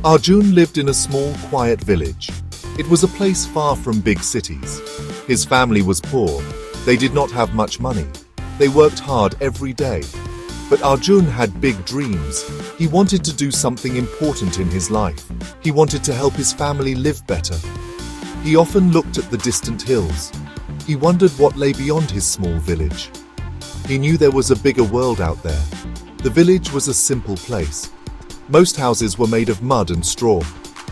Arjun lived in a small, quiet village. It was a place far from big cities. His family was poor. They did not have much money. They worked hard every day. But Arjun had big dreams. He wanted to do something important in his life. He wanted to help his family live better. He often looked at the distant hills. He wondered what lay beyond his small village. He knew there was a bigger world out there. The village was a simple place. Most houses were made of mud and straw.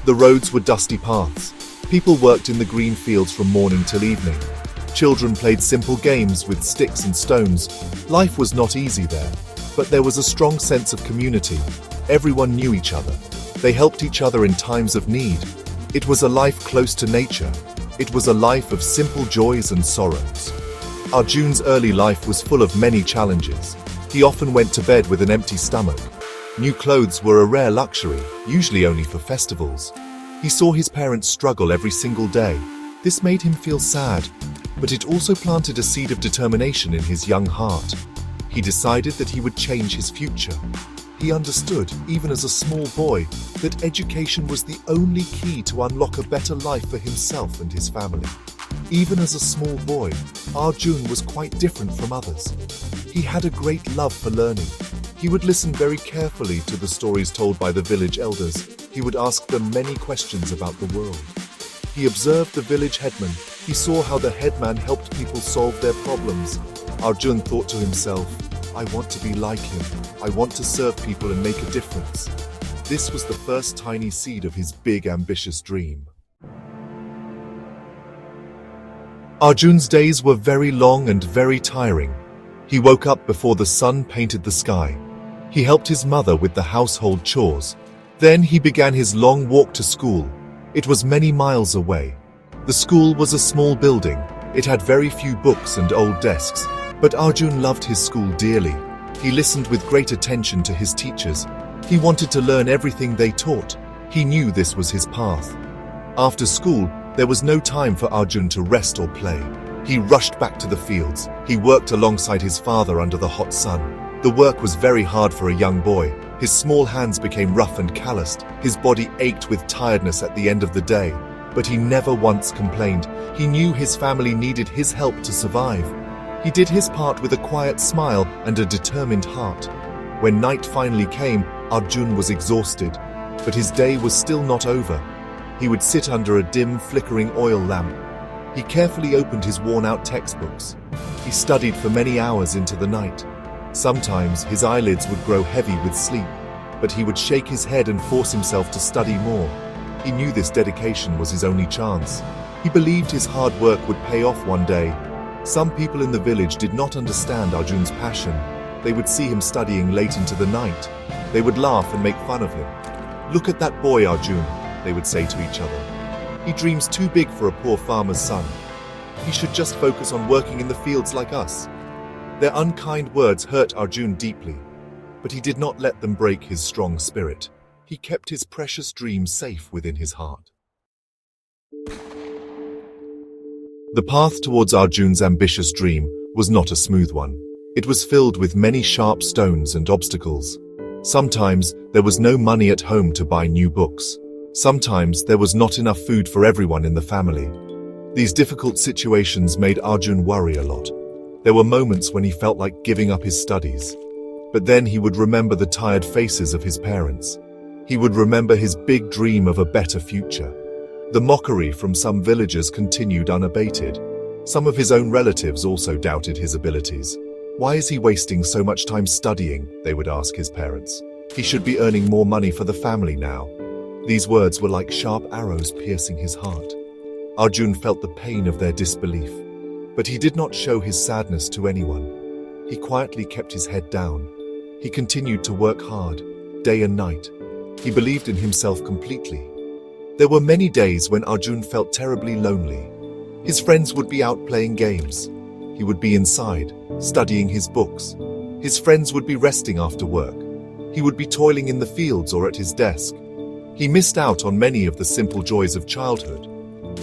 The roads were dusty paths. People worked in the green fields from morning till evening. Children played simple games with sticks and stones. Life was not easy there, but there was a strong sense of community. Everyone knew each other. They helped each other in times of need. It was a life close to nature. It was a life of simple joys and sorrows. Arjun's early life was full of many challenges. He often went to bed with an empty stomach. New clothes were a rare luxury, usually only for festivals. He saw his parents struggle every single day. This made him feel sad, but it also planted a seed of determination in his young heart. He decided that he would change his future. He understood, even as a small boy, that education was the only key to unlock a better life for himself and his family. Even as a small boy, Arjun was quite different from others. He had a great love for learning. He would listen very carefully to the stories told by the village elders. He would ask them many questions about the world. He observed the village headman. He saw how the headman helped people solve their problems. Arjun thought to himself, I want to be like him. I want to serve people and make a difference. This was the first tiny seed of his big, ambitious dream. Arjun's days were very long and very tiring. He woke up before the sun painted the sky. He helped his mother with the household chores. Then he began his long walk to school. It was many miles away. The school was a small building. It had very few books and old desks. But Arjun loved his school dearly. He listened with great attention to his teachers. He wanted to learn everything they taught. He knew this was his path. After school, there was no time for Arjun to rest or play. He rushed back to the fields. He worked alongside his father under the hot sun. The work was very hard for a young boy. His small hands became rough and calloused. His body ached with tiredness at the end of the day. But he never once complained. He knew his family needed his help to survive. He did his part with a quiet smile and a determined heart. When night finally came, Arjun was exhausted, but his day was still not over. He would sit under a dim, flickering oil lamp. He carefully opened his worn-out textbooks. He studied for many hours into the night. Sometimes his eyelids would grow heavy with sleep, but he would shake his head and force himself to study more. He knew this dedication was his only chance. He believed his hard work would pay off one day. Some people in the village did not understand Arjun's passion. They would see him studying late into the night. They would laugh and make fun of him. Look at that boy, Arjun, they would say to each other. He dreams too big for a poor farmer's son. He should just focus on working in the fields like us. Their unkind words hurt Arjun deeply, but he did not let them break his strong spirit. He kept his precious dreams safe within his heart. The path towards Arjun's ambitious dream was not a smooth one. It was filled with many sharp stones and obstacles. Sometimes there was no money at home to buy new books. Sometimes there was not enough food for everyone in the family. These difficult situations made Arjun worry a lot. There were moments when he felt like giving up his studies. But then he would remember the tired faces of his parents. He would remember his big dream of a better future. The mockery from some villagers continued unabated. Some of his own relatives also doubted his abilities. Why is he wasting so much time studying? They would ask his parents. He should be earning more money for the family now. These words were like sharp arrows piercing his heart. Arjun felt the pain of their disbelief, but he did not show his sadness to anyone. He quietly kept his head down. He continued to work hard, day and night. He believed in himself completely. There were many days when Arjun felt terribly lonely. His friends would be out playing games. He would be inside, studying his books. His friends would be resting after work. He would be toiling in the fields or at his desk. He missed out on many of the simple joys of childhood,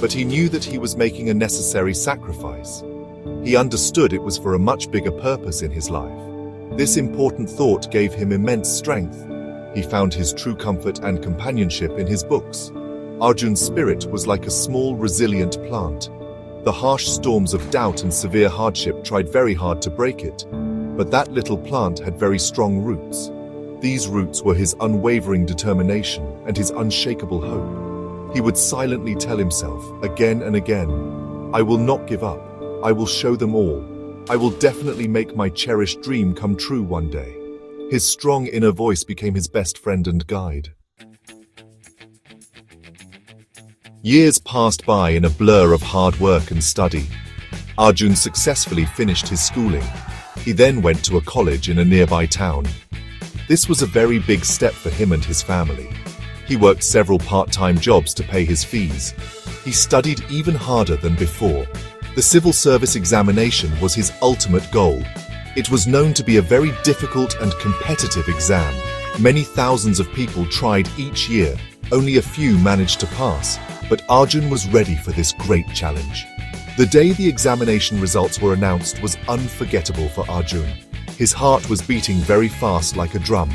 but he knew that he was making a necessary sacrifice. He understood it was for a much bigger purpose in his life. This important thought gave him immense strength. He found his true comfort and companionship in his books. Arjun's spirit was like a small, resilient plant. The harsh storms of doubt and severe hardship tried very hard to break it, but that little plant had very strong roots. These roots were his unwavering determination and his unshakable hope. He would silently tell himself again and again, "I will not give up. I will show them all. I will definitely make my cherished dream come true one day." His strong inner voice became his best friend and guide. Years passed by in a blur of hard work and study. Arjun successfully finished his schooling. He then went to a college in a nearby town. This was a very big step for him and his family. He worked several part-time jobs to pay his fees. He studied even harder than before. The civil service examination was his ultimate goal. It was known to be a very difficult and competitive exam. Many thousands of people tried each year. Only a few managed to pass, but Arjun was ready for this great challenge. The day the examination results were announced was unforgettable for Arjun. His heart was beating very fast like a drum.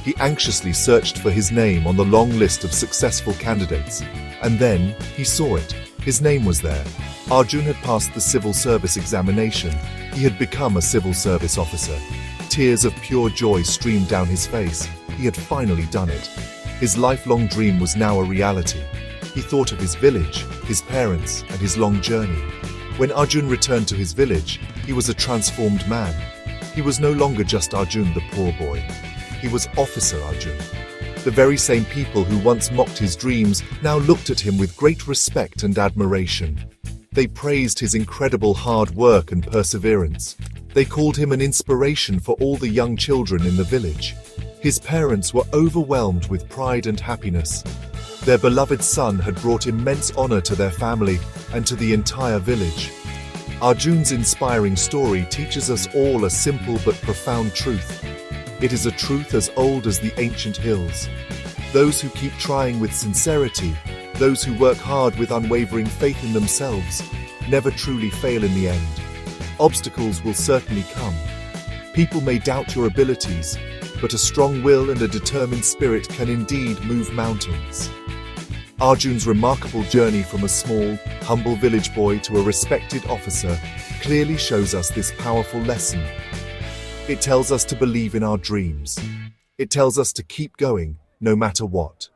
He anxiously searched for his name on the long list of successful candidates. And then he saw it. His name was there. Arjun had passed the civil service examination. He had become a civil service officer. Tears of pure joy streamed down his face. He had finally done it. His lifelong dream was now a reality. He thought of his village, his parents, and his long journey. When Arjun returned to his village, he was a transformed man. He was no longer just Arjun, the poor boy. He was Officer Arjun. The very same people who once mocked his dreams now looked at him with great respect and admiration. They praised his incredible hard work and perseverance. They called him an inspiration for all the young children in the village. His parents were overwhelmed with pride and happiness. Their beloved son had brought immense honor to their family and to the entire village. Arjun's inspiring story teaches us all a simple but profound truth. It is a truth as old as the ancient hills. Those who keep trying with sincerity, those who work hard with unwavering faith in themselves, never truly fail in the end. Obstacles will certainly come. People may doubt your abilities, but a strong will and a determined spirit can indeed move mountains. Arjun's remarkable journey from a small, humble village boy to a respected officer clearly shows us this powerful lesson. It tells us to believe in our dreams. It tells us to keep going, no matter what.